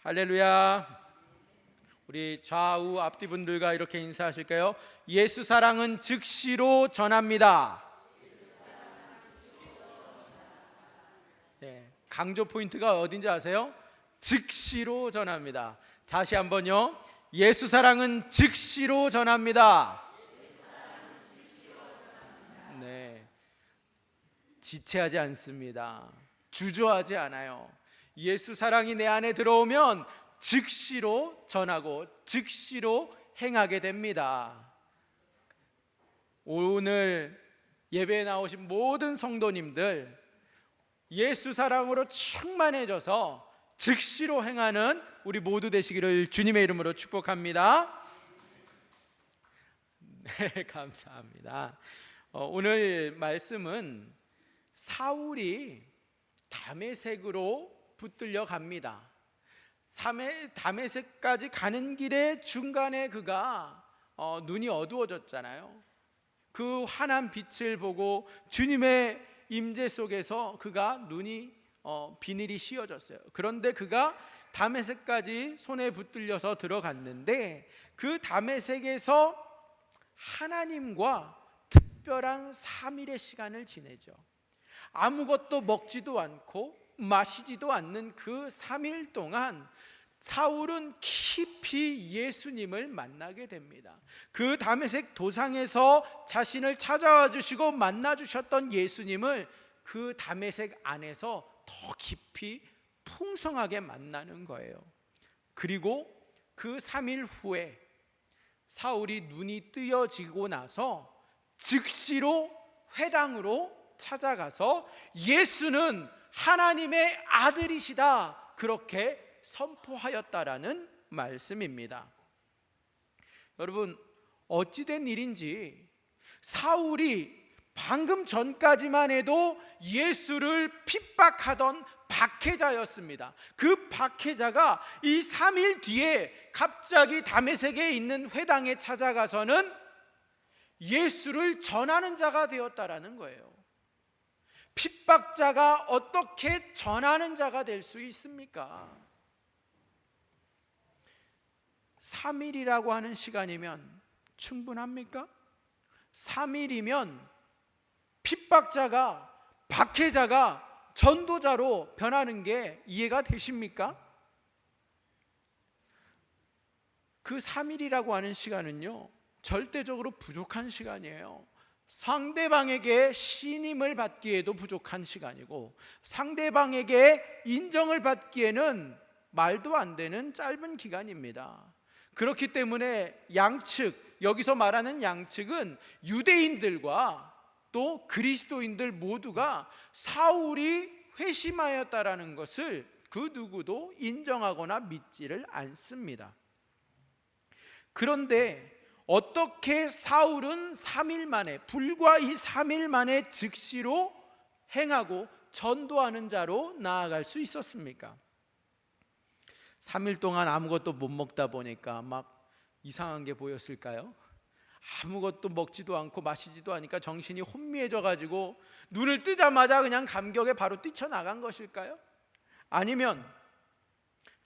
할렐루야. 우리 좌우 앞뒤 분들과 이렇게 인사하실까요? 예수 사랑은 즉시로 전합니다. 네, 강조 포인트가 어딘지 아세요? 즉시로 전합니다. 다시 한번요. 예수 사랑은 즉시로 전합니다. 네, 지체하지 않습니다. 주저하지 않아요. 예수 사랑이 내 안에 들어오면 즉시로 전하고 즉시로 행하게 됩니다. 오늘 예배에 나오신 모든 성도님들 예수 사랑으로 충만해져서 즉시로 행하는 우리 모두 되시기를 주님의 이름으로 축복합니다. 네, 감사합니다. 오늘 말씀은 사울이 다메섹으로 붙들려 갑니다. 다메섹까지 가는 길에 중간에 그가 눈이 어두워졌잖아요. 그 환한 빛을 보고 주님의 임재 속에서 그가 눈이 비늘이 씌어졌어요. 그런데 그가 다메섹까지 손에 붙들려서 들어갔는데 그 다메섹에서 하나님과 특별한 3일의 시간을 지내죠. 아무것도 먹지도 않고 마시지도 않는 그 3일 동안 사울은 깊이 예수님을 만나게 됩니다. 그 다메섹 도상에서 자신을 찾아와 주시고 만나 주셨던 예수님을 그 다메섹 안에서 더 깊이 풍성하게 만나는 거예요. 그리고 그 3일 후에 사울이 눈이 뜨여지고 나서 즉시로 회당으로 찾아가서 예수는 하나님의 아들이시다 그렇게 선포하였다라는 말씀입니다. 여러분, 어찌된 일인지 사울이 방금 전까지만 해도 예수를 핍박하던 박해자였습니다. 그 박해자가 이 3일 뒤에 갑자기 다메섹에 있는 회당에 찾아가서는 예수를 전하는 자가 되었다라는 거예요. 핍박자가 어떻게 전하는 자가 될 수 있습니까? 3일이라고 하는 시간이면 충분합니까? 3일이면 핍박자가 박해자가 전도자로 변하는 게 이해가 되십니까? 그 3일이라고 하는 시간은요 절대적으로 부족한 시간이에요. 상대방에게 신임을 받기에도 부족한 시간이고 상대방에게 인정을 받기에는 말도 안 되는 짧은 기간입니다. 그렇기 때문에 양측, 여기서 말하는 양측은 유대인들과 또 그리스도인들 모두가 사울이 회심하였다라는 것을 그 누구도 인정하거나 믿지를 않습니다. 그런데 어떻게 사울은 3일 만에, 불과 이 3일 만에 즉시로 행하고 전도하는 자로 나아갈 수 있었습니까? 3일 동안 아무것도 못 먹다 보니까 막 이상한 게 보였을까요? 아무것도 먹지도 않고 마시지도 않으니까 정신이 혼미해져 가지고 눈을 뜨자마자 그냥 감격에 바로 뛰쳐나간 것일까요? 아니면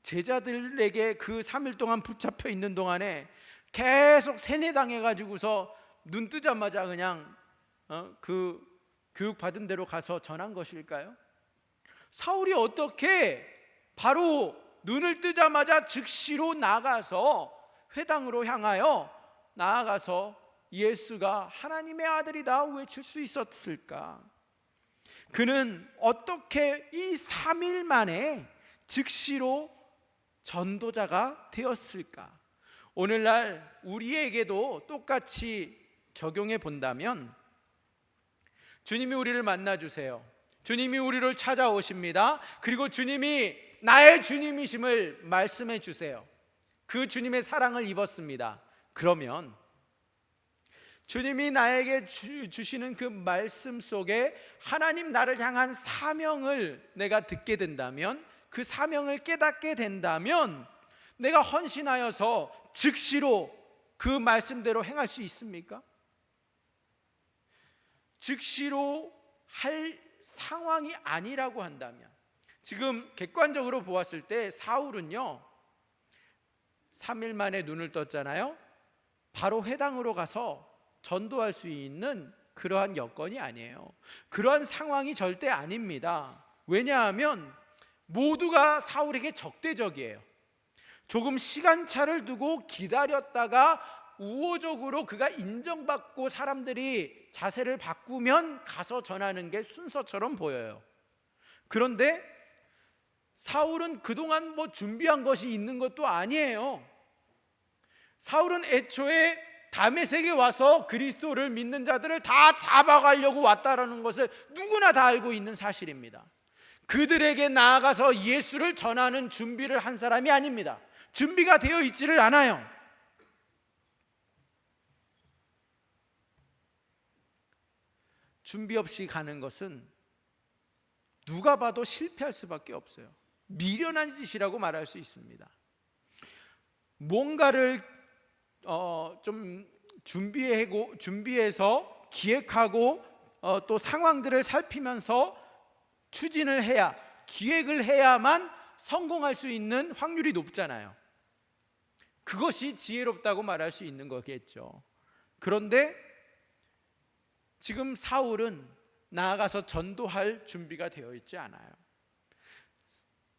제자들에게 그 3일 동안 붙잡혀 있는 동안에 계속 세뇌당해 가지고서 눈 뜨자마자 그냥 그 교육 받은 대로 가서 전한 것일까요? 사울이 어떻게 바로 눈을 뜨자마자 즉시로 나가서 회당으로 향하여 나아가서 예수가 하나님의 아들이다 외칠 수 있었을까? 그는 어떻게 이 3일 만에 즉시로 전도자가 되었을까? 오늘날 우리에게도 똑같이 적용해 본다면 주님이 우리를 만나 주세요. 주님이 우리를 찾아오십니다. 그리고 주님이 나의 주님이심을 말씀해 주세요. 그 주님의 사랑을 입었습니다. 그러면 주님이 나에게 주시는 그 말씀 속에 하나님 나를 향한 사명을 내가 듣게 된다면, 그 사명을 깨닫게 된다면 내가 헌신하여서 즉시로 그 말씀대로 행할 수 있습니까? 즉시로 할 상황이 아니라고 한다면, 지금 객관적으로 보았을 때 사울은요 3일 만에 눈을 떴잖아요. 바로 회당으로 가서 전도할 수 있는 그러한 여건이 아니에요. 그러한 상황이 절대 아닙니다. 왜냐하면 모두가 사울에게 적대적이에요. 조금 시간차를 두고 기다렸다가 우호적으로 그가 인정받고 사람들이 자세를 바꾸면 가서 전하는 게 순서처럼 보여요. 그런데 사울은 그동안 준비한 것이 있는 것도 아니에요. 사울은 애초에 다메섹에 와서 그리스도를 믿는 자들을 다 잡아가려고 왔다라는 것을 누구나 다 알고 있는 사실입니다. 그들에게 나아가서 예수를 전하는 준비를 한 사람이 아닙니다. 준비가 되어 있지를 않아요. 준비 없이 가는 것은 누가 봐도 실패할 수밖에 없어요. 미련한 짓이라고 말할 수 있습니다. 뭔가를 좀 준비해서 기획하고 또 상황들을 살피면서 추진을 해야, 기획을 해야만 성공할 수 있는 확률이 높잖아요. 그것이 지혜롭다고 말할 수 있는 거겠죠. 그런데 지금 사울은 나아가서 전도할 준비가 되어 있지 않아요.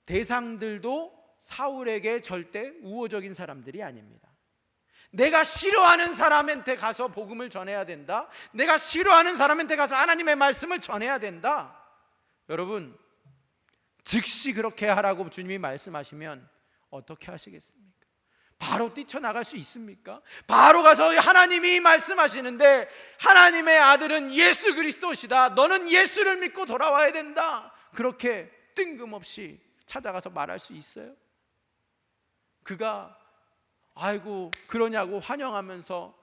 대상들도 사울에게 절대 우호적인 사람들이 아닙니다. 내가 싫어하는 사람한테 가서 복음을 전해야 된다. 내가 싫어하는 사람한테 가서 하나님의 말씀을 전해야 된다. 여러분, 즉시 그렇게 하라고 주님이 말씀하시면 어떻게 하시겠습니까? 바로 뛰쳐나갈 수 있습니까? 바로 가서 하나님이 말씀하시는데 하나님의 아들은 예수 그리스도시다, 너는 예수를 믿고 돌아와야 된다, 그렇게 뜬금없이 찾아가서 말할 수 있어요? 그가 아이고 그러냐고 환영하면서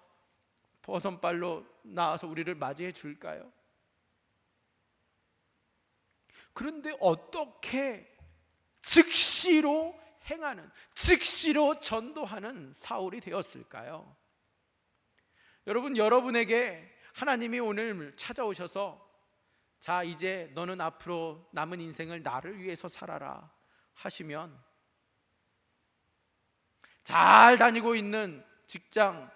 버선발로 나와서 우리를 맞이해 줄까요? 그런데 어떻게 즉시로 행하는, 즉시로 전도하는 사울이 되었을까요? 여러분, 여러분에게 하나님이 오늘 찾아오셔서 자, 이제 너는 앞으로 남은 인생을 나를 위해서 살아라 하시면, 잘 다니고 있는 직장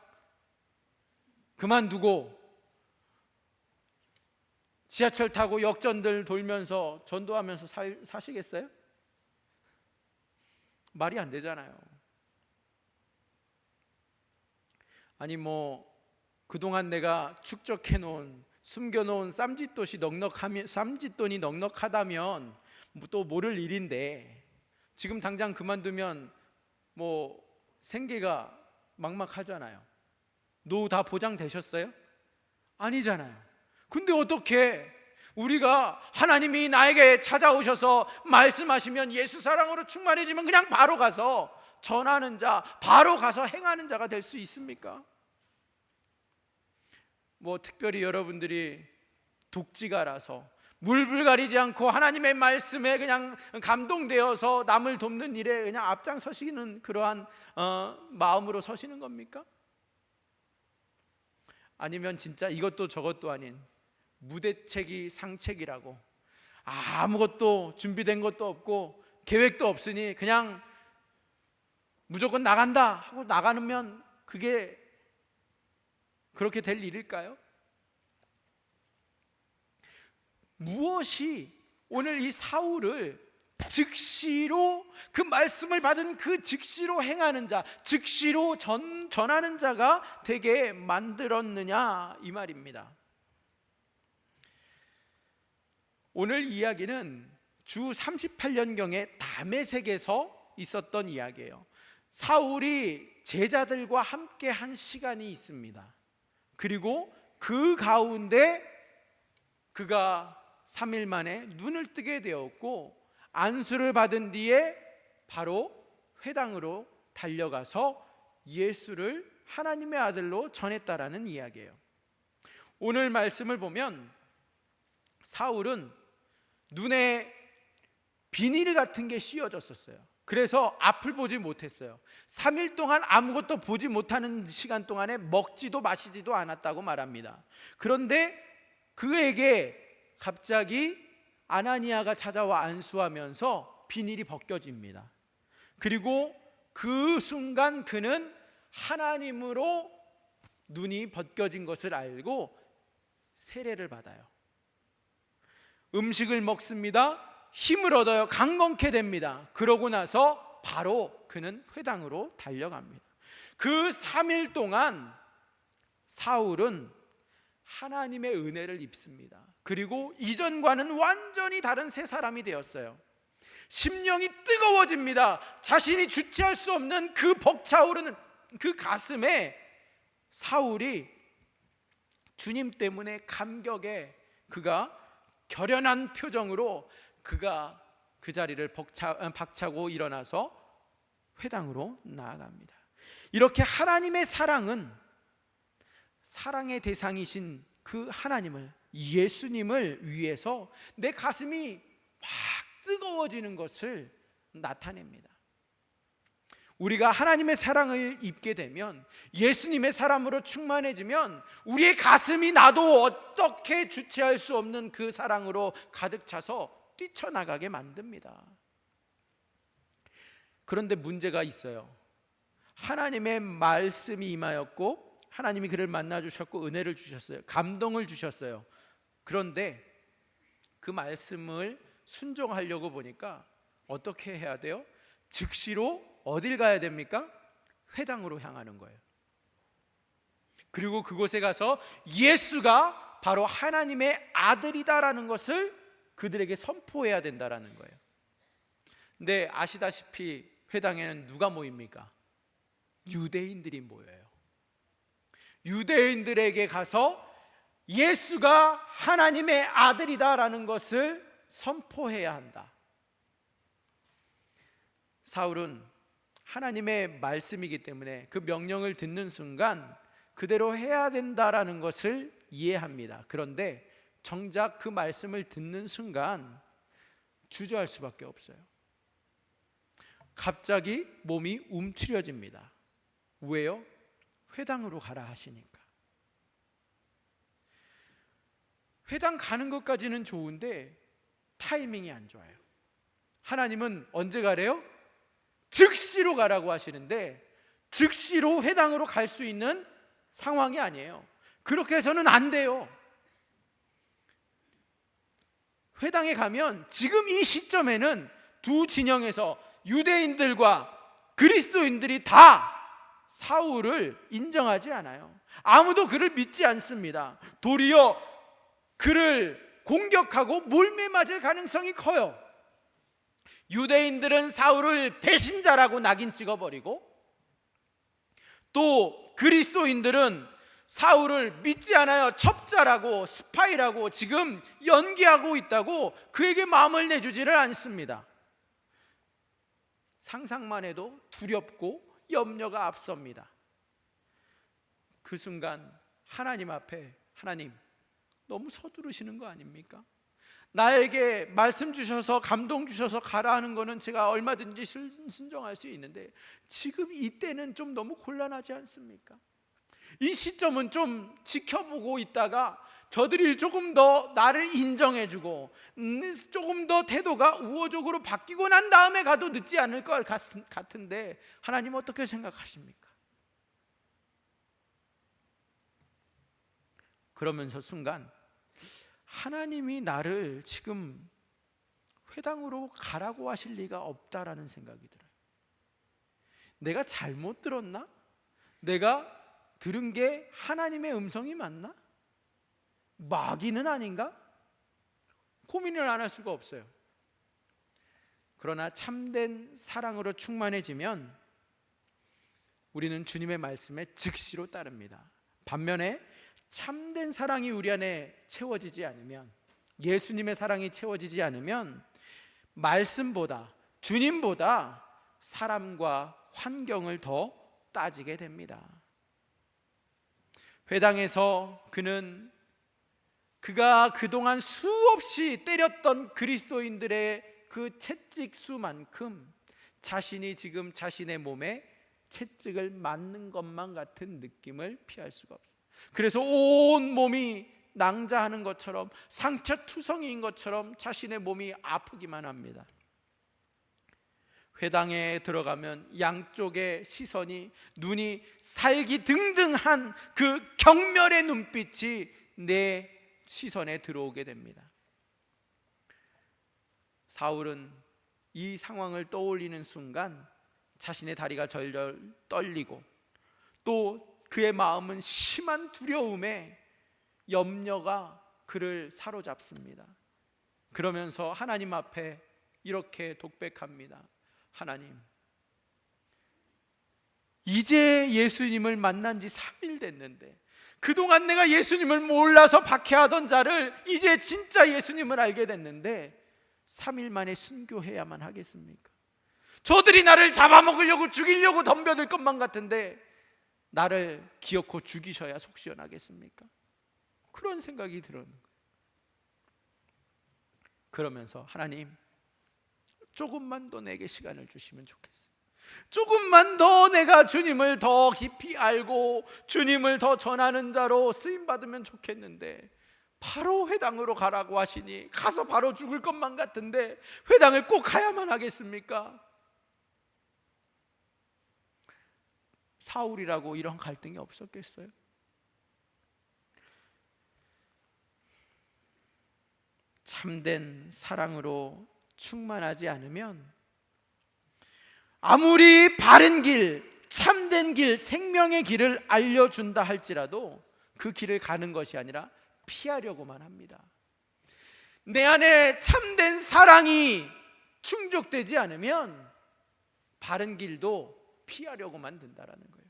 그만두고 지하철 타고 역전들 돌면서 전도하면서 사시겠어요? 말이 안 되잖아요. 아니 그동안 내가 축적해 놓은, 숨겨 놓은 쌈짓돈이 넉넉하다면 또 모를 일인데, 지금 당장 그만두면 생계가 막막하잖아요. 노후 다 보장되셨어요? 아니잖아요. 근데 어떻게 우리가 하나님이 나에게 찾아오셔서 말씀하시면 예수 사랑으로 충만해지면 그냥 바로 가서 전하는 자, 바로 가서 행하는 자가 될 수 있습니까? 특별히 여러분들이 독지가라서 물불 가리지 않고 하나님의 말씀에 그냥 감동되어서 남을 돕는 일에 그냥 앞장서시는 그러한 마음으로 서시는 겁니까? 아니면 진짜 이것도 저것도 아닌 무대책이 상책이라고, 아무것도 준비된 것도 없고 계획도 없으니 그냥 무조건 나간다 하고 나가면 그게 그렇게 될 일일까요? 무엇이 오늘 이 사울을 즉시로, 그 말씀을 받은 그 즉시로 행하는 자, 즉시로 전하는 자가 되게 만들었느냐, 이 말입니다. 오늘 이야기는 주 38년경에 다메섹에서 있었던 이야기예요. 사울이 제자들과 함께 한 시간이 있습니다. 그리고 그 가운데 그가 3일 만에 눈을 뜨게 되었고, 안수를 받은 뒤에 바로 회당으로 달려가서 예수를 하나님의 아들로 전했다라는 이야기예요. 오늘 말씀을 보면 사울은 눈에 비닐 같은 게 씌워졌었어요. 그래서 앞을 보지 못했어요. 3일 동안 아무것도 보지 못하는 시간 동안에 먹지도 마시지도 않았다고 말합니다. 그런데 그에게 갑자기 아나니아가 찾아와 안수하면서 비닐이 벗겨집니다. 그리고 그 순간 그는 하나님으로 눈이 벗겨진 것을 알고 세례를 받아요. 음식을 먹습니다. 힘을 얻어요. 강건케 됩니다. 그러고 나서 바로 그는 회당으로 달려갑니다. 그 3일 동안 사울은 하나님의 은혜를 입습니다. 그리고 이전과는 완전히 다른 새 사람이 되었어요. 심령이 뜨거워집니다. 자신이 주체할 수 없는 그 벅차오르는 그 가슴에 사울이 주님 때문에 감격에 그가 결연한 표정으로 그가 그 자리를 박차고 일어나서 회당으로 나아갑니다. 이렇게 하나님의 사랑은 사랑의 대상이신 그 하나님을, 예수님을 위해서 내 가슴이 막 뜨거워지는 것을 나타냅니다. 우리가 하나님의 사랑을 입게 되면, 예수님의 사랑으로 충만해지면 우리의 가슴이 나도 어떻게 주체할 수 없는 그 사랑으로 가득 차서 뛰쳐나가게 만듭니다. 그런데 문제가 있어요. 하나님의 말씀이 임하였고 하나님이 그를 만나 주셨고 은혜를 주셨어요. 감동을 주셨어요. 그런데 그 말씀을 순종하려고 보니까 어떻게 해야 돼요? 즉시로 어딜 가야 됩니까? 회당으로 향하는 거예요. 그리고 그곳에 가서 예수가 바로 하나님의 아들이다라는 것을 그들에게 선포해야 된다라는 거예요. 근데 아시다시피 회당에는 누가 모입니까? 유대인들이 모여요. 유대인들에게 가서 예수가 하나님의 아들이다라는 것을 선포해야 한다. 사울은 하나님의 말씀이기 때문에 그 명령을 듣는 순간 그대로 해야 된다라는 것을 이해합니다. 그런데 정작 그 말씀을 듣는 순간 주저할 수밖에 없어요. 갑자기 몸이 움츠려집니다. 왜요? 회당으로 가라 하시니까. 회당 가는 것까지는 좋은데 타이밍이 안 좋아요. 하나님은 언제 가래요? 즉시로 가라고 하시는데 즉시로 회당으로 갈 수 있는 상황이 아니에요. 그렇게 해서는 안 돼요. 회당에 가면 지금 이 시점에는 두 진영에서 유대인들과 그리스도인들이 다 사울을 인정하지 않아요. 아무도 그를 믿지 않습니다. 도리어 그를 공격하고 몰매 맞을 가능성이 커요. 유대인들은 사울을 배신자라고 낙인 찍어버리고, 또 그리스도인들은 사울을 믿지 않아요. 첩자라고, 스파이라고 지금 연기하고 있다고 그에게 마음을 내주지를 않습니다. 상상만 해도 두렵고 염려가 앞섭니다. 그 순간 하나님 앞에, 하나님 너무 서두르시는 거 아닙니까? 나에게 말씀 주셔서 감동 주셔서 가라 하는 거는 제가 얼마든지 순종할 수 있는데 지금 이때는 좀 너무 곤란하지 않습니까? 이 시점은 좀 지켜보고 있다가 저들이 조금 더 나를 인정해주고 조금 더 태도가 우호적으로 바뀌고 난 다음에 가도 늦지 않을 것 같은데 하나님 어떻게 생각하십니까? 그러면서 순간 하나님이 나를 지금 회당으로 가라고 하실 리가 없다라는 생각이 들어요. 내가 잘못 들었나? 내가 들은 게 하나님의 음성이 맞나? 마귀는 아닌가? 고민을 안 할 수가 없어요. 그러나 참된 사랑으로 충만해지면 우리는 주님의 말씀에 즉시로 따릅니다. 반면에 참된 사랑이 우리 안에 채워지지 않으면, 예수님의 사랑이 채워지지 않으면 말씀보다, 주님보다 사람과 환경을 더 따지게 됩니다. 회당에서 그가 그동안 수없이 때렸던 그리스도인들의 그 채찍수만큼 자신이 지금 자신의 몸에 채찍을 맞는 것만 같은 느낌을 피할 수가 없어요. 그래서 온 몸이 낭자하는 것처럼 상처투성이인 것처럼 자신의 몸이 아프기만 합니다. 회당에 들어가면 양쪽의 시선이, 눈이 살기등등한 그 경멸의 눈빛이 내 시선에 들어오게 됩니다. 사울은 이 상황을 떠올리는 순간 자신의 다리가 절절 떨리고 또 그의 마음은 심한 두려움에 염려가 그를 사로잡습니다. 그러면서 하나님 앞에 이렇게 독백합니다. 하나님, 이제 예수님을 만난 지 3일 됐는데 그동안 내가 예수님을 몰라서 박해하던 자를 이제 진짜 예수님을 알게 됐는데 3일 만에 순교해야만 하겠습니까? 저들이 나를 잡아먹으려고 죽이려고 덤벼들 것만 같은데 나를 기어코 죽이셔야 속 시원하겠습니까? 그런 생각이 들었는 거예요. 그러면서 하나님, 조금만 더 내게 시간을 주시면 좋겠어요. 조금만 더 내가 주님을 더 깊이 알고 주님을 더 전하는 자로 쓰임받으면 좋겠는데 바로 회당으로 가라고 하시니 가서 바로 죽을 것만 같은데 회당을 꼭 가야만 하겠습니까? 사울이라고 이런 갈등이 없었겠어요? 참된 사랑으로 충만하지 않으면 아무리 바른 길, 참된 길, 생명의 길을 알려준다 할지라도 그 길을 가는 것이 아니라 피하려고만 합니다. 내 안에 참된 사랑이 충족되지 않으면 바른 길도 피하려고만 든다라는 거예요.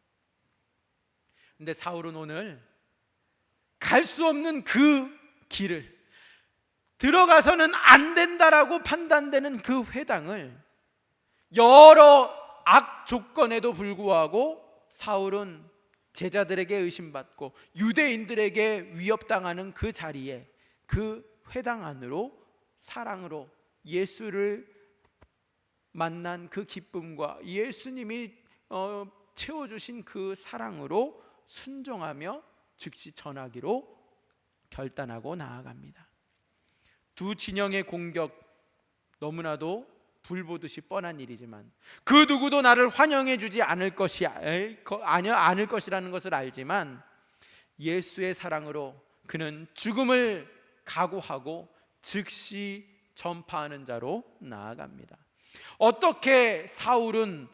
근데 사울은 오늘 갈 수 없는 그 길을, 들어가서는 안 된다라고 판단되는 그 회당을 여러 악 조건에도 불구하고 사울은 제자들에게 의심받고 유대인들에게 위협당하는 그 자리에 그 회당 안으로 사랑으로 예수를 만난 그 기쁨과 예수님이 채워주신 그 사랑으로 순종하며 즉시 전하기로 결단하고 나아갑니다. 두 진영의 공격, 너무나도 불보듯이 뻔한 일이지만 그 누구도 나를 환영해 주지 않을 것이라는 것을 알지만 예수의 사랑으로 그는 죽음을 각오하고 즉시 전파하는 자로 나아갑니다. 어떻게 사울은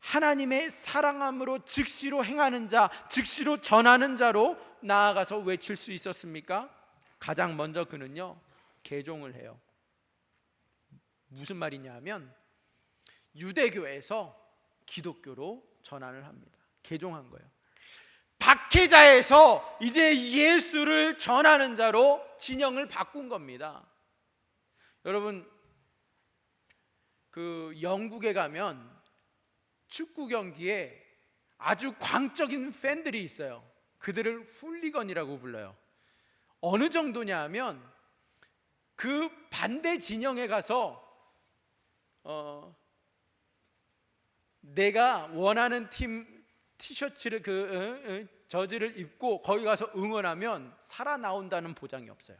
하나님의 사랑함으로 즉시로 행하는 자, 즉시로 전하는 자로 나아가서 외칠 수 있었습니까? 가장 먼저 그는요, 개종을 해요. 무슨 말이냐 하면 유대교에서 기독교로 전환을 합니다. 개종한 거예요. 박해자에서 이제 예수를 전하는 자로 진영을 바꾼 겁니다. 여러분, 그 영국에 가면 축구 경기에 아주 광적인 팬들이 있어요. 그들을 훌리건이라고 불러요. 어느 정도냐 하면 그 반대 진영에 가서 내가 원하는 팀 티셔츠를 저지를 입고 거기 가서 응원하면 살아나온다는 보장이 없어요.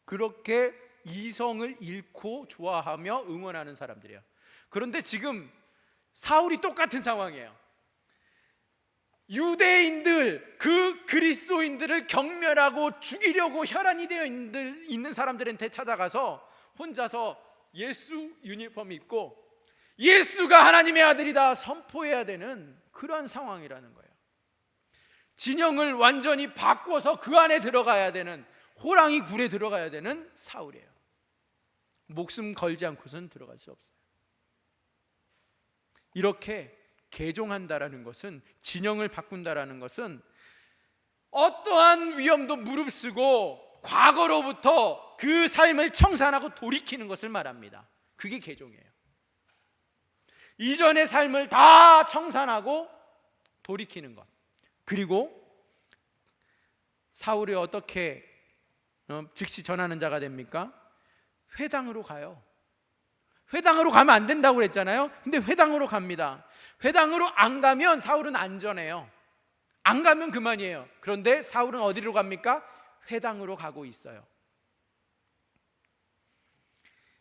그렇게 이성을 잃고 좋아하며 응원하는 사람들이에요. 그런데 지금 사울이 똑같은 상황이에요. 유대인들, 그 그리스도인들을 경멸하고 죽이려고 혈안이 되어 있는 사람들한테 찾아가서 혼자서 예수 유니폼 입고 예수가 하나님의 아들이다 선포해야 되는 그러한 상황이라는 거예요. 진영을 완전히 바꿔서 그 안에 들어가야 되는, 호랑이 굴에 들어가야 되는 사울이에요. 목숨 걸지 않고서는 들어갈 수 없어요. 이렇게 개종한다라는 것은, 진영을 바꾼다라는 것은 어떠한 위험도 무릅쓰고 과거로부터 그 삶을 청산하고 돌이키는 것을 말합니다. 그게 개종이에요. 이전의 삶을 다 청산하고 돌이키는 것. 그리고 사울이 어떻게 즉시 전하는 자가 됩니까? 회당으로 가요. 회당으로 가면 안 된다고 그랬잖아요. 근데 회당으로 갑니다. 회당으로 안 가면 사울은 안전해요. 안 가면 그만이에요. 그런데 사울은 어디로 갑니까? 회당으로 가고 있어요.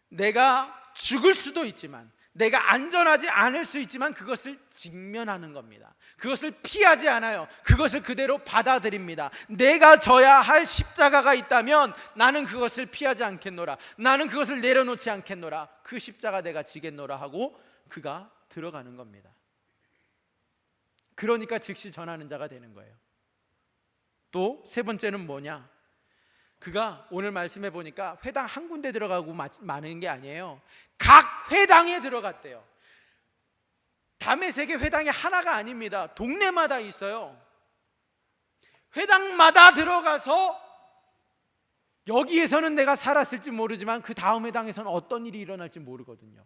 내가 죽을 수도 있지만, 내가 안전하지 않을 수 있지만 그것을 직면하는 겁니다. 그것을 피하지 않아요. 그것을 그대로 받아들입니다. 내가 져야 할 십자가가 있다면 나는 그것을 피하지 않겠노라. 나는 그것을 내려놓지 않겠노라. 그 십자가 내가 지겠노라 하고 그가 들어가는 겁니다. 그러니까 즉시 전하는 자가 되는 거예요. 또 세 번째는 뭐냐? 그가 오늘 말씀해 보니까 회당 한 군데 들어가고 많은 게 아니에요. 각 회당에 들어갔대요. 다메섹의 회당이 하나가 아닙니다. 동네마다 있어요. 회당마다 들어가서 여기에서는 내가 살았을지 모르지만 그 다음 회당에서는 어떤 일이 일어날지 모르거든요.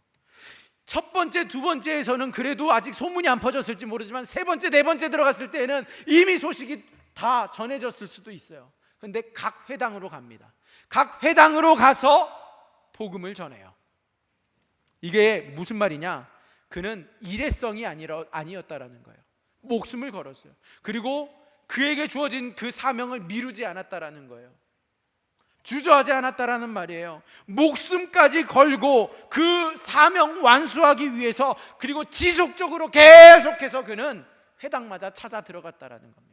첫 번째, 두 번째에서는 그래도 아직 소문이 안 퍼졌을지 모르지만 세 번째, 네 번째 들어갔을 때는 이미 소식이 다 전해졌을 수도 있어요. 그런데 각 회당으로 갑니다. 각 회당으로 가서 복음을 전해요. 이게 무슨 말이냐? 그는 일회성이 아니었다라는 거예요. 목숨을 걸었어요. 그리고 그에게 주어진 그 사명을 미루지 않았다라는 거예요. 주저하지 않았다라는 말이에요. 목숨까지 걸고 그 사명 완수하기 위해서, 그리고 지속적으로 계속해서 그는 회당마다 찾아 들어갔다라는 겁니다.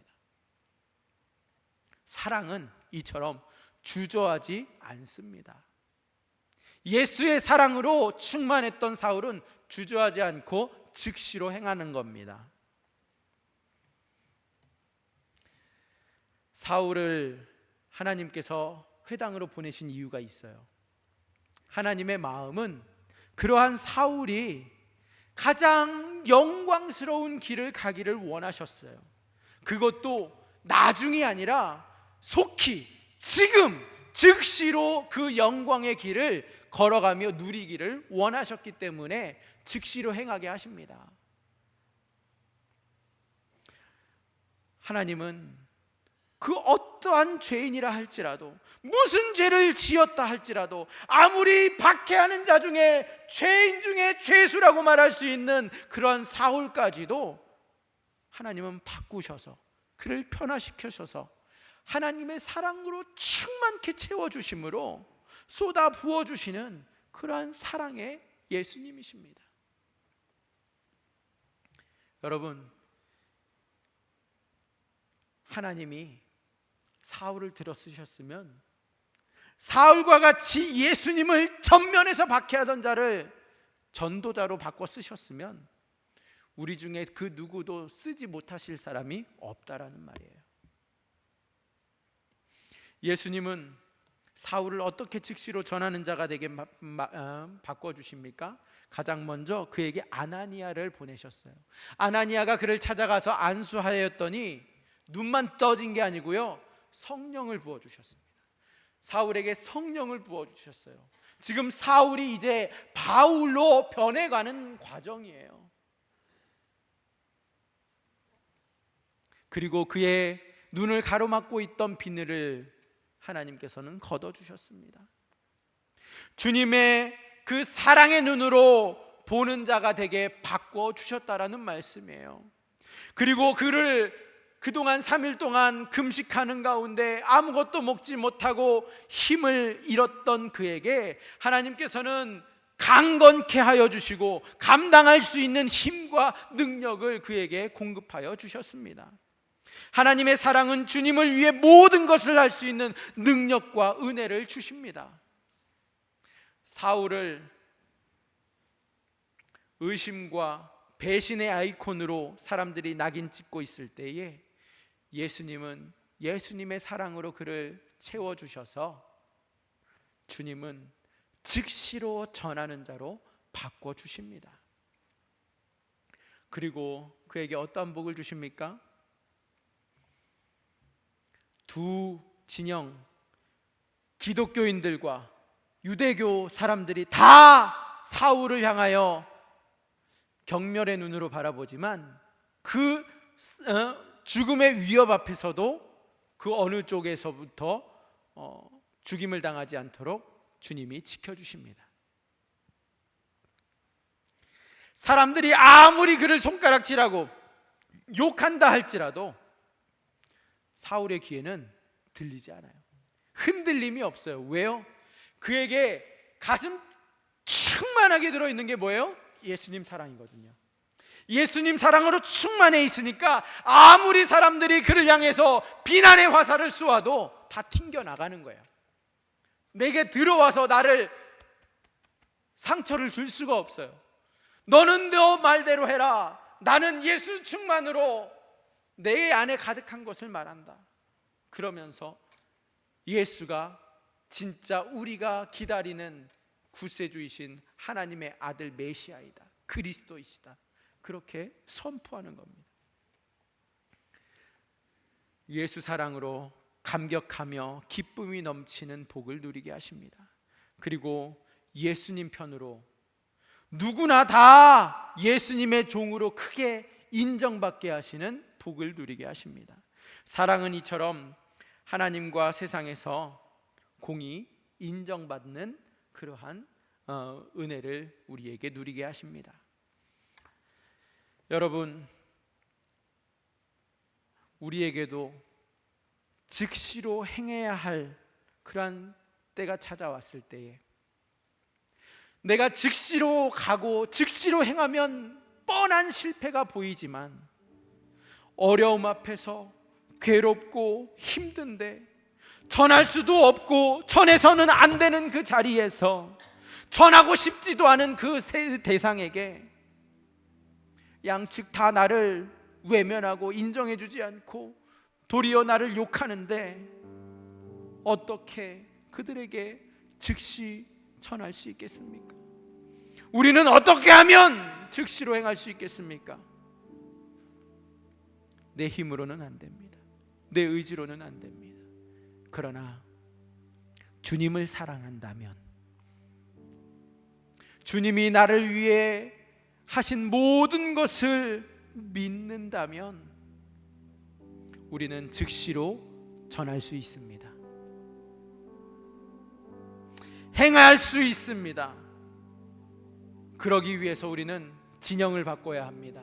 사랑은 이처럼 주저하지 않습니다. 예수의 사랑으로 충만했던 사울은 주저하지 않고 즉시로 행하는 겁니다. 사울을 하나님께서 회당으로 보내신 이유가 있어요. 하나님의 마음은 그러한 사울이 가장 영광스러운 길을 가기를 원하셨어요. 그것도 나중이 아니라 속히, 지금, 즉시로 그 영광의 길을 걸어가며 누리기를 원하셨기 때문에 즉시로 행하게 하십니다. 하나님은 그 어떠한 죄인이라 할지라도, 무슨 죄를 지었다 할지라도, 아무리 박해하는 자 중에 죄인 중에 죄수라고 말할 수 있는 그러한 사울까지도 하나님은 바꾸셔서 그를 변화시켜셔서 하나님의 사랑으로 충만케 채워주심으로 쏟아 부어주시는 그러한 사랑의 예수님이십니다. 여러분, 하나님이 사울을 들어 쓰셨으면, 사울과 같이 예수님을 전면에서 박해하던 자를 전도자로 바꿔 쓰셨으면 우리 중에 그 누구도 쓰지 못하실 사람이 없다라는 말이에요. 예수님은 사울을 어떻게 즉시로 전하는 자가 되게 바꿔주십니까? 가장 먼저 그에게 아나니아를 보내셨어요. 아나니아가 그를 찾아가서 안수하였더니 눈만 떠진 게 아니고요, 성령을 부어주셨습니다. 사울에게 성령을 부어주셨어요. 지금 사울이 이제 바울로 변해가는 과정이에요. 그리고 그의 눈을 가로막고 있던 비늘을 하나님께서는 걷어주셨습니다. 주님의 그 사랑의 눈으로 보는 자가 되게 바꿔주셨다라는 말씀이에요. 그리고 그를 그동안 3일 동안 금식하는 가운데 아무것도 먹지 못하고 힘을 잃었던 그에게 하나님께서는 강건케 하여 주시고 감당할 수 있는 힘과 능력을 그에게 공급하여 주셨습니다. 하나님의 사랑은 주님을 위해 모든 것을 할 수 있는 능력과 은혜를 주십니다. 사울을 의심과 배신의 아이콘으로 사람들이 낙인 찍고 있을 때에 예수님은 예수님의 사랑으로 그를 채워주셔서 주님은 즉시로 전하는 자로 바꿔주십니다. 그리고 그에게 어떠한 복을 주십니까? 두 진영, 기독교인들과 유대교 사람들이 다 사울을 향하여 경멸의 눈으로 바라보지만 그 죽음의 위협 앞에서도 그 어느 쪽에서부터 죽임을 당하지 않도록 주님이 지켜주십니다. 사람들이 아무리 그를 손가락질하고 욕한다 할지라도 사울의 귀에는 들리지 않아요. 흔들림이 없어요. 왜요? 그에게 가슴 충만하게 들어있는 게 뭐예요? 예수님 사랑이거든요. 예수님 사랑으로 충만해 있으니까 아무리 사람들이 그를 향해서 비난의 화살을 쏘아도 다 튕겨나가는 거예요. 내게 들어와서 나를 상처를 줄 수가 없어요. 너는 너 말대로 해라. 나는 예수 충만으로 내 안에 가득한 것을 말한다. 그러면서 예수가 진짜 우리가 기다리는 구세주이신 하나님의 아들 메시아이다, 그리스도이시다, 그렇게 선포하는 겁니다. 예수 사랑으로 감격하며 기쁨이 넘치는 복을 누리게 하십니다. 그리고 예수님 편으로 누구나 다 예수님의 종으로 크게 인정받게 하시는 복을 누리게 하십니다. 사랑은 이처럼 하나님과 세상에서 공히 인정받는 그러한 은혜를 우리에게 누리게 하십니다. 여러분, 우리에게도 즉시로 행해야 할 그러한 때가 찾아왔을 때에 내가 즉시로 가고 즉시로 행하면 뻔한 실패가 보이지만 어려움 앞에서 괴롭고 힘든데 전할 수도 없고 전해서는 안 되는 그 자리에서 전하고 싶지도 않은 그 대상에게 양측 다 나를 외면하고 인정해주지 않고 도리어 나를 욕하는데 어떻게 그들에게 즉시 전할 수 있겠습니까? 우리는 어떻게 하면 즉시로 행할 수 있겠습니까? 내 힘으로는 안 됩니다. 내 의지로는 안 됩니다. 그러나 주님을 사랑한다면, 주님이 나를 위해 하신 모든 것을 믿는다면 우리는 즉시로 전할 수 있습니다. 행할 수 있습니다. 그러기 위해서 우리는 진영을 바꿔야 합니다.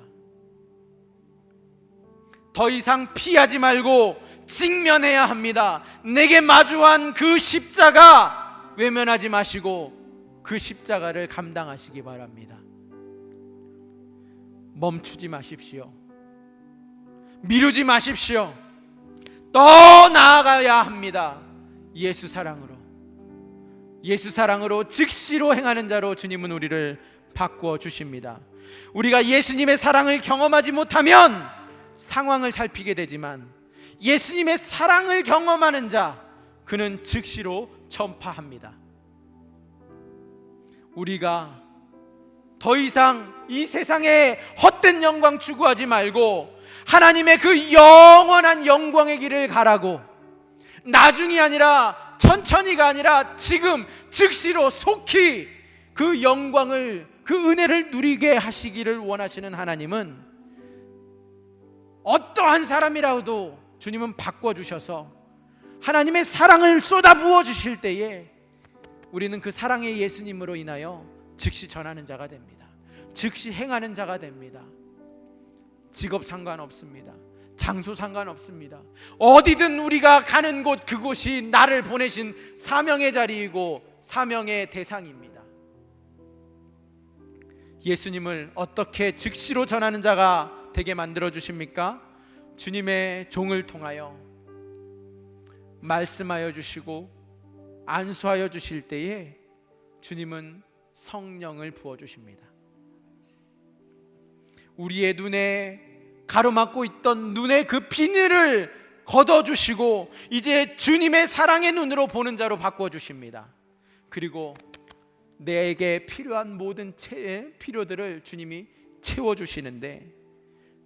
더 이상 피하지 말고 직면해야 합니다. 내게 마주한 그 십자가 외면하지 마시고 그 십자가를 감당하시기 바랍니다. 멈추지 마십시오. 미루지 마십시오. 더 나아가야 합니다. 예수 사랑으로 즉시로 행하는 자로 주님은 우리를 바꾸어 주십니다. 우리가 예수님의 사랑을 경험하지 못하면 상황을 살피게 되지만 예수님의 사랑을 경험하는 자, 그는 즉시로 전파합니다. 우리가 더 이상 이 세상에 헛된 영광 추구하지 말고 하나님의 그 영원한 영광의 길을 가라고, 나중이 아니라 천천히가 아니라 지금 즉시로 속히 그 영광을, 그 은혜를 누리게 하시기를 원하시는 하나님은 어떠한 사람이라도 주님은 바꿔주셔서 하나님의 사랑을 쏟아부어 주실 때에 우리는 그 사랑의 예수님으로 인하여 즉시 전하는 자가 됩니다. 즉시 행하는 자가 됩니다. 직업 상관없습니다. 장소 상관없습니다. 어디든 우리가 가는 곳, 그곳이 나를 보내신 사명의 자리이고 사명의 대상입니다. 예수님을 어떻게 즉시로 전하는 자가 되게 만들어 주십니까? 주님의 종을 통하여 말씀하여 주시고 안수하여 주실 때에 주님은 성령을 부어 주십니다. 우리의 눈에 가로막고 있던 눈의 그 비늘을 걷어주시고 이제 주님의 사랑의 눈으로 보는 자로 바꾸어 주십니다. 그리고 내게 필요한 모든 필요들을 주님이 채워주시는데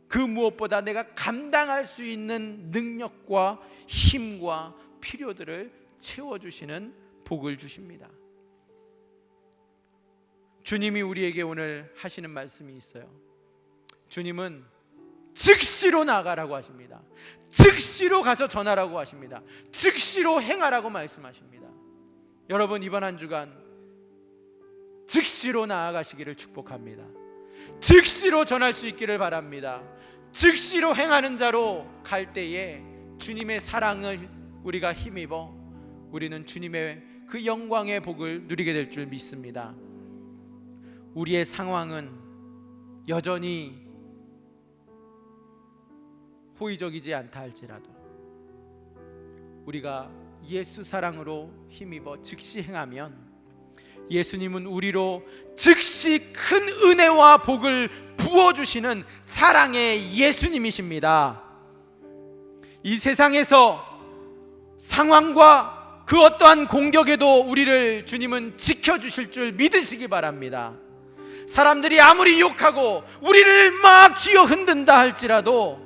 그 무엇보다 내가 감당할 수 있는 능력과 힘과 필요들을 채워주시는 복을 주십니다. 주님이 우리에게 오늘 하시는 말씀이 있어요. 주님은 즉시로 나가라고 하십니다. 즉시로 가서 전하라고 하십니다. 즉시로 행하라고 말씀하십니다. 여러분, 이번 한 주간 즉시로 나아가시기를 축복합니다. 즉시로 전할 수 있기를 바랍니다. 즉시로 행하는 자로 갈 때에 주님의 사랑을 우리가 힘입어 우리는 주님의 그 영광의 복을 누리게 될 줄 믿습니다. 우리의 상황은 여전히 호의적이지 않다 할지라도 우리가 예수 사랑으로 힘입어 즉시 행하면 예수님은 우리로 즉시 큰 은혜와 복을 부어주시는 사랑의 예수님이십니다. 이 세상에서 상황과 그 어떠한 공격에도 우리를 주님은 지켜주실 줄 믿으시기 바랍니다. 사람들이 아무리 욕하고 우리를 막 쥐어 흔든다 할지라도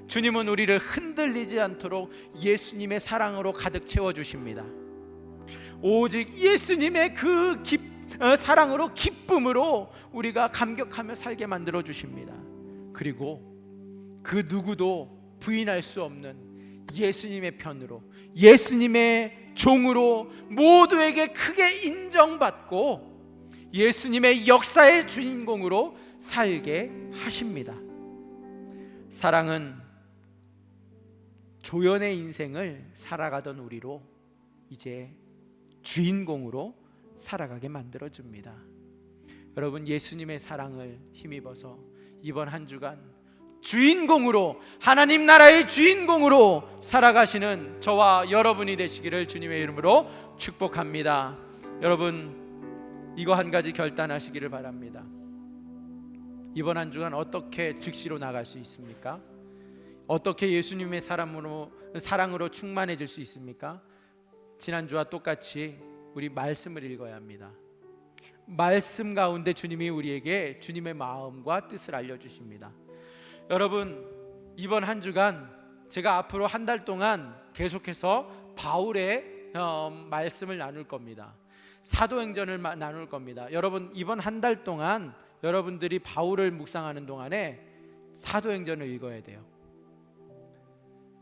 주님은 우리를 흔들리지 않도록 예수님의 사랑으로 가득 채워주십니다. 오직 예수님의 그 사랑으로, 기쁨으로 우리가 감격하며 살게 만들어 주십니다. 그리고 그 누구도 부인할 수 없는 예수님의 편으로, 예수님의 종으로 모두에게 크게 인정받고 예수님의 역사의 주인공으로 살게 하십니다. 사랑은 조연의 인생을 살아가던 우리로 이제 주인공으로 살아가게 만들어줍니다. 여러분, 예수님의 사랑을 힘입어서 이번 한 주간 주인공으로, 하나님 나라의 주인공으로 살아가시는 저와 여러분이 되시기를 주님의 이름으로 축복합니다. 여러분, 이거 한 가지 결단하시기를 바랍니다. 이번 한 주간 어떻게 즉시로 나갈 수 있습니까? 어떻게 예수님의 사랑으로 충만해질 수 있습니까? 지난주와 똑같이 우리 말씀을 읽어야 합니다. 말씀 가운데 주님이 우리에게 주님의 마음과 뜻을 알려주십니다. 여러분, 이번 한 주간 제가 앞으로 한 달 동안 계속해서 바울의 말씀을 나눌 겁니다. 사도행전을 나눌 겁니다. 여러분, 이번 한 달 동안 여러분들이 바울을 묵상하는 동안에 사도행전을 읽어야 돼요.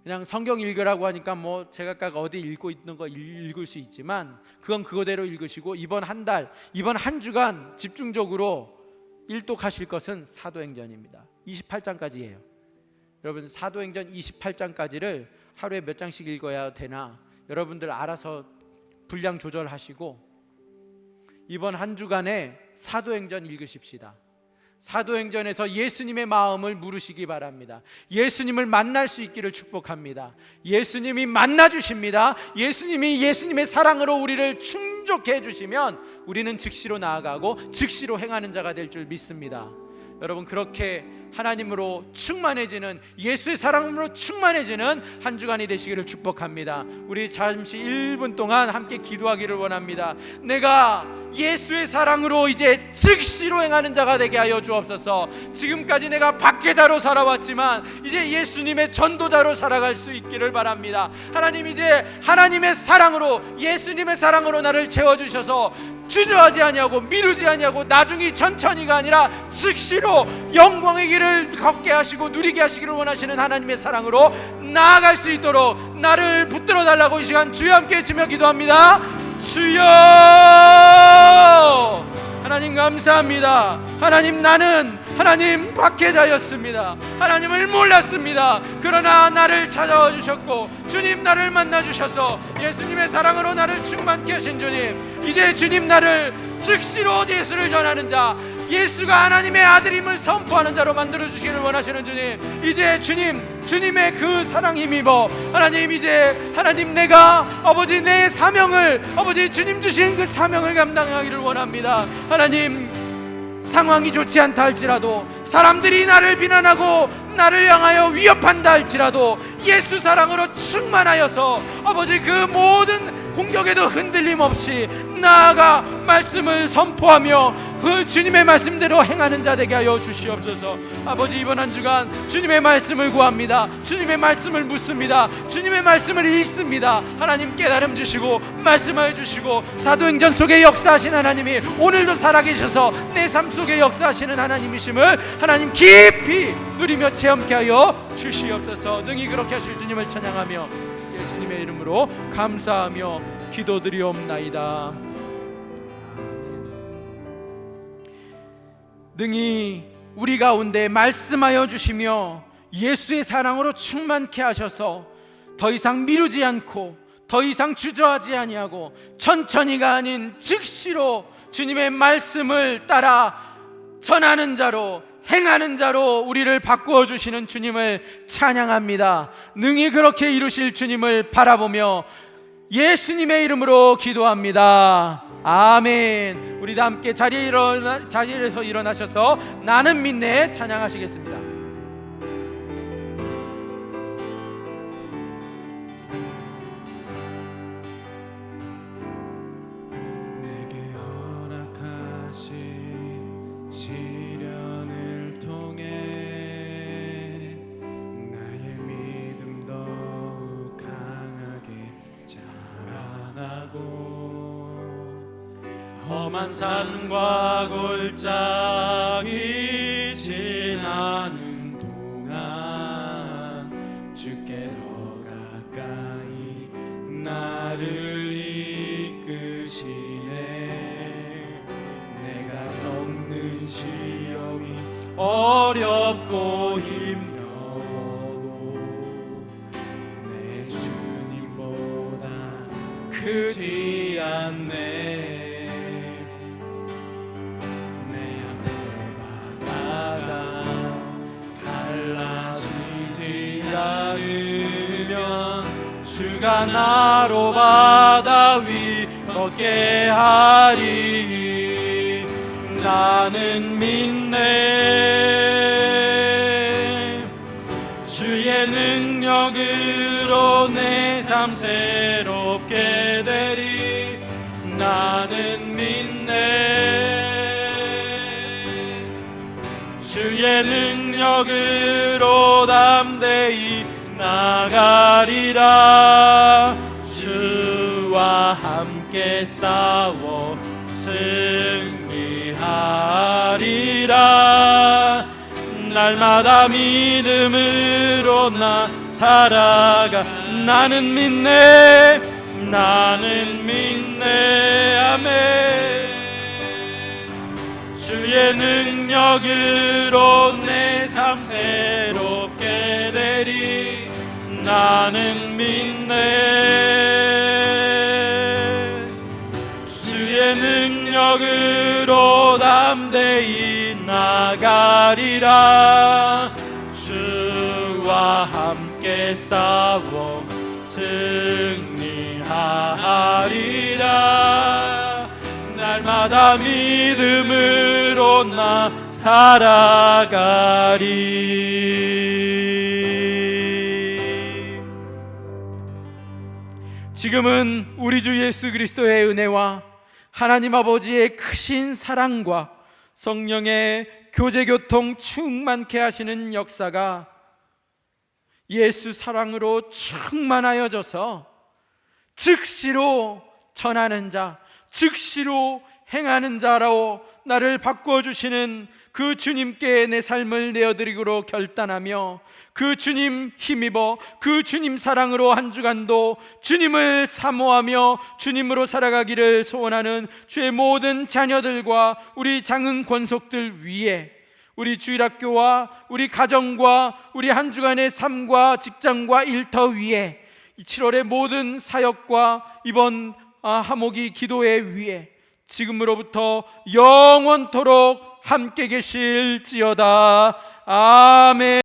그냥 성경 읽으라고 하니까 뭐 제가 각 어디 읽고 있는 거 읽을 수 있지만 그건 그거대로 읽으시고 이번 한 달, 이번 한 주간 집중적으로 일독하실 것은 사도행전입니다. 28장까지예요. 여러분, 사도행전 28장까지를 하루에 몇 장씩 읽어야 되나 여러분들 알아서 분량 조절하시고 이번 한 주간에 사도행전 읽으십시다. 사도행전에서 예수님의 마음을 물으시기 바랍니다. 예수님을 만날 수 있기를 축복합니다. 예수님이 만나주십니다. 예수님의 사랑으로 우리를 충족해 주시면 우리는 즉시로 나아가고 즉시로 행하는 자가 될 줄 믿습니다. 여러분, 그렇게 하나님으로 충만해지는, 예수의 사랑으로 충만해지는 한 주간이 되시기를 축복합니다. 우리 잠시 1분 동안 함께 기도하기를 원합니다. 내가 예수의 사랑으로 이제 즉시로 행하는 자가 되게 하여 주옵소서. 지금까지 내가 박해자로 살아왔지만 이제 예수님의 전도자로 살아갈 수 있기를 바랍니다. 하나님, 이제 하나님의 사랑으로, 예수님의 사랑으로 나를 채워주셔서 주저하지 아니하고 미루지 아니하고 나중에 천천히가 아니라 즉시로 영광의 길을 걷게 하시고 누리게 하시기를 원하시는 하나님의 사랑으로 나아갈 수 있도록 나를 붙들어 달라고 이 시간 주여 함께 외치며 기도합니다. 주여! 하나님 감사합니다. 하나님, 나는 박해자였습니다. 하나님을 몰랐습니다. 그러나 나를 찾아와 주셨고 주님 나를 만나 주셔서 예수님의 사랑으로 나를 충만케 하신 주님, 이제 주님 나를 즉시로 예수를 전하는 자, 예수가 하나님의 아들임을 선포하는 자로 만들어 주시기를 원하시는 주님, 이제 주님의 그 사랑 힘입어 하나님, 이제 하나님 내가 아버지 내 사명을, 아버지 주님 주신 그 사명을 감당하기를 원합니다. 하나님, 상황이 좋지 않다 할지라도, 사람들이 나를 비난하고 나를 향하여 위협한다 할지라도 예수 사랑으로 충만하여서 아버지 그 모든 공격에도 흔들림 없이 나아가 말씀을 선포하며 그 주님의 말씀대로 행하는 자 되게 하여 주시옵소서. 아버지, 이번 한 주간 주님의 말씀을 구합니다. 주님의 말씀을 묻습니다. 주님의 말씀을 읽습니다. 하나님, 깨달음 주시고 말씀하여 주시고 사도행전 속에 역사하신 하나님이 오늘도 살아계셔서 내 삶 속에 역사하시는 하나님이심을 하나님 깊이 누리며 체험케 하여 주시옵소서. 능히 그렇게 하실 주님을 찬양하며 예수님의 이름으로 감사하며 기도드리옵나이다. 능히 우리 가운데 말씀하여 주시며 예수의 사랑으로 충만케 하셔서 더 이상 미루지 않고 더 이상 주저하지 아니하고 천천히가 아닌 즉시로 주님의 말씀을 따라 전하는 자로 행하는 자로 우리를 바꾸어 주시는 주님을 찬양합니다. 능히 그렇게 이루실 주님을 바라보며 예수님의 이름으로 기도합니다. 아멘. 우리 다 함께 자리에서 일어나셔서 나는 믿네 찬양하시겠습니다. 험한 산과 골짜기 지나는 동안 주께 더 가까이 나를 이끄시네. 내가 겪는 시험이 어렵고 힘겨워도 내 주님보다 크지 않네. 주가 나로 바다 위 걷게 하리. 나는 믿네. 주의 능력으로 내 삶 새롭게 되리. 나는 믿네. 주의 능력으로 담대히 나가리라. 주와 함께 싸워 승리하리라. 날마다 믿음으로 나 살아가. 나는 믿네. 나는 믿네. 아멘. 주의 능력으로 내 삶 새롭게 되리. 나는 믿네. 주의 능력으로 담대히 나가리라. 주와 함께 싸워 승리하리라. 날마다 믿음으로 나 살아가리. 지금은 우리 주 예수 그리스도의 은혜와 하나님 아버지의 크신 사랑과 성령의 교제교통 충만케 하시는 역사가 예수 사랑으로 충만하여져서 즉시로 전하는 자, 즉시로 행하는 자로 나를 바꾸어 주시는 그 주님께 내 삶을 내어드리기로 결단하며 그 주님 힘입어 그 주님 사랑으로 한 주간도 주님을 사모하며 주님으로 살아가기를 소원하는 주의 모든 자녀들과 우리 장흥 권속들 위에, 우리 주일학교와 우리 가정과 우리 한 주간의 삶과 직장과 일터 위에, 7월의 모든 사역과 이번 하모기 기도회 위에 지금으로부터 영원토록 함께 계실지어다. 아멘.